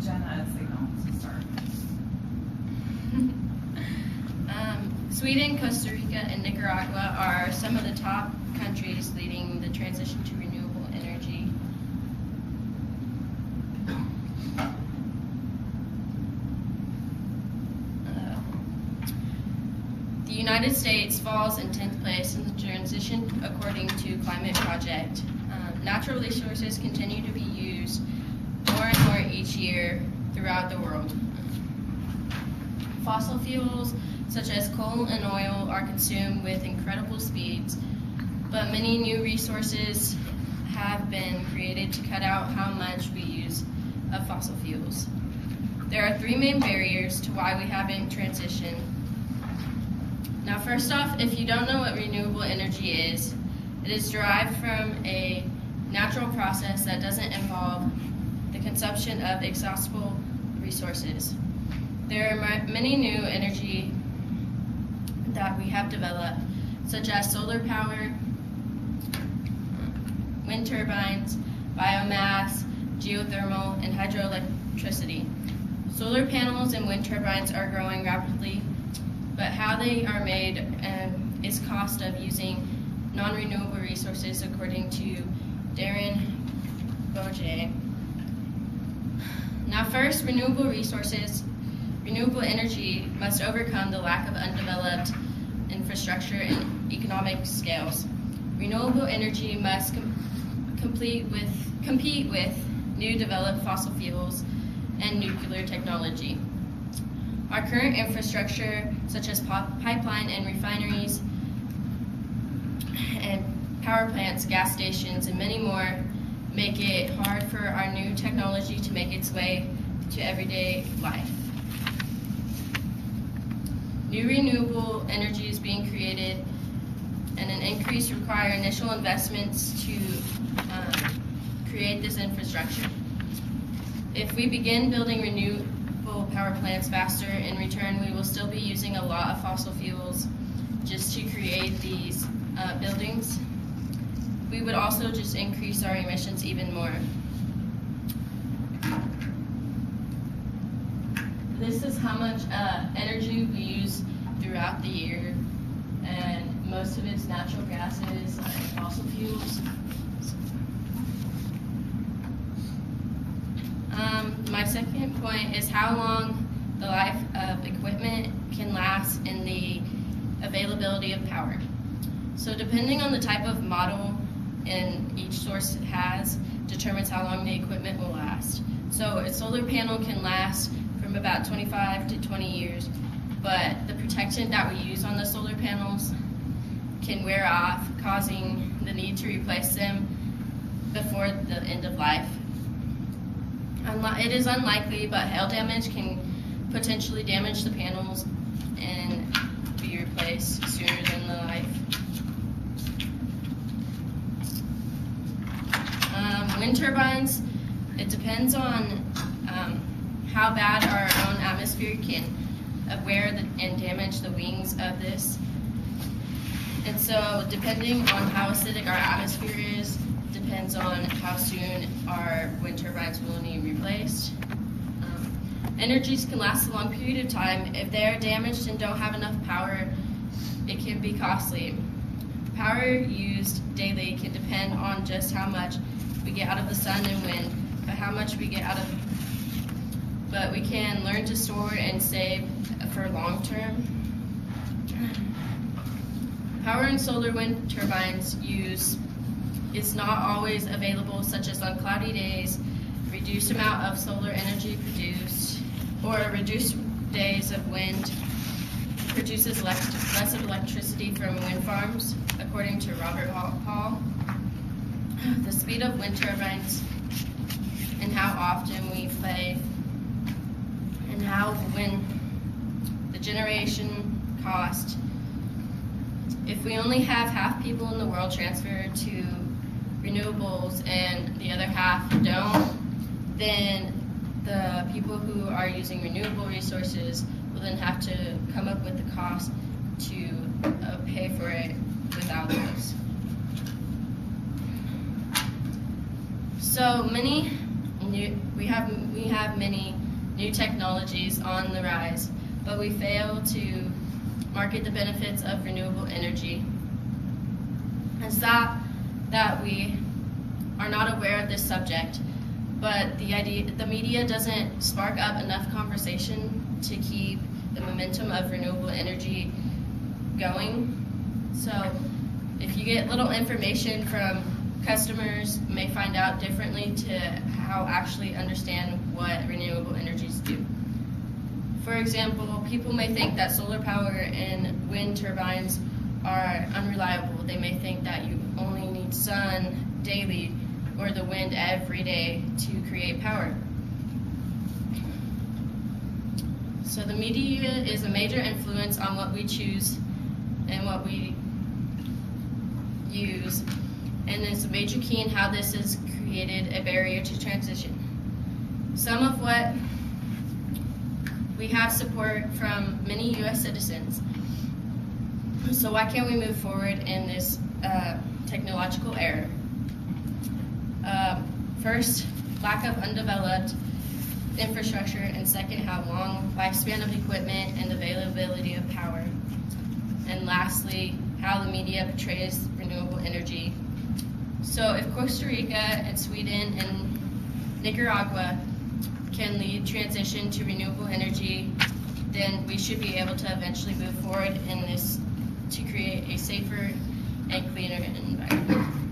Jenna a signal to start. Sweden, Costa Rica, and Nicaragua are some of the top countries leading the transition to renewable energy. The United States falls in 10th place in the transition according to Climate Project. Natural resources continue to be used more and more each year throughout the world. Fossil fuels such as coal and oil are consumed with incredible speeds, but many new resources have been created to cut out how much we use of fossil fuels. There are three main barriers to why we haven't transitioned. Now, first off, if you don't know what renewable energy is, it is derived from a natural process that doesn't involve the consumption of exhaustible resources. There are many new energy that we have developed, such as solar power, wind turbines, biomass, geothermal, and hydroelectricity. Solar panels and wind turbines are growing rapidly, but how they are made is cost of using non-renewable resources, according to Darren Boje. Now first, renewable energy must overcome the lack of undeveloped infrastructure and economic scales. Renewable energy must compete with new developed fossil fuels and nuclear technology. Our current infrastructure, such as pipeline and refineries, and power plants, gas stations, and many more, make it hard for our new technology to make its way to everyday life. New renewable energy is being created, and an increase require initial investments to create this infrastructure. If we begin building renewable power plants faster, in return we will still be using a lot of fossil fuels just to create these buildings. We would also just increase our emissions even more. This is how much energy we use throughout the year, and most of it's natural gases and fossil fuels. My second point is how long the life of equipment can last and the availability of power. So depending on the type of model and each source it has determines how long the equipment will last. So a solar panel can last from about 25 to 20 years, but the protection that we use on the solar panels can wear off, causing the need to replace them before the end of life. It is unlikely, but hail damage can potentially damage the panels and be replaced sooner than the life. Wind turbines, it depends on how bad our own atmosphere can wear and damage the wings of this. And so depending on how acidic our atmosphere is, depends on how soon our wind turbines will need replaced. Energies can last a long period of time. If they are damaged and don't have enough power, it can be costly. Power used daily can depend on just how much we get out of the sun and wind, but we can learn to store and save for long term. Power and solar wind turbines use is not always available, such as on cloudy days, reduced amount of solar energy produced, or reduced days of wind produces less of electricity from wind farms, according to Robert Hall. The speed of wind turbines and how often we play and when the generation cost. If we only have half people in the world transferred to renewables and the other half don't, then the people who are using renewable resources will then have to come up with the cost to pay for it without those. So we have many new technologies on the rise, but we fail to market the benefits of renewable energy. It's that we are not aware of this subject, but the media doesn't spark up enough conversation to keep the momentum of renewable energy going. So if you get little information from customers, you may find out differently to how actually understand what renewable energies do. For example, people may think that solar power and wind turbines are unreliable. They may think that you only need sun daily or the wind every day to create power. So the media is a major influence on what we choose and what we use, and it's a major key in how this has created a barrier to transition. Some of what we have support from many U.S. citizens. So why can't we move forward in this technological era? First, lack of undeveloped infrastructure, and second, how long lifespan of equipment and availability of power. And lastly, how the media portrays renewable energy. So if Costa Rica and Sweden and Nicaragua can lead transition to renewable energy, then we should be able to eventually move forward in this to create a safer and cleaner environment.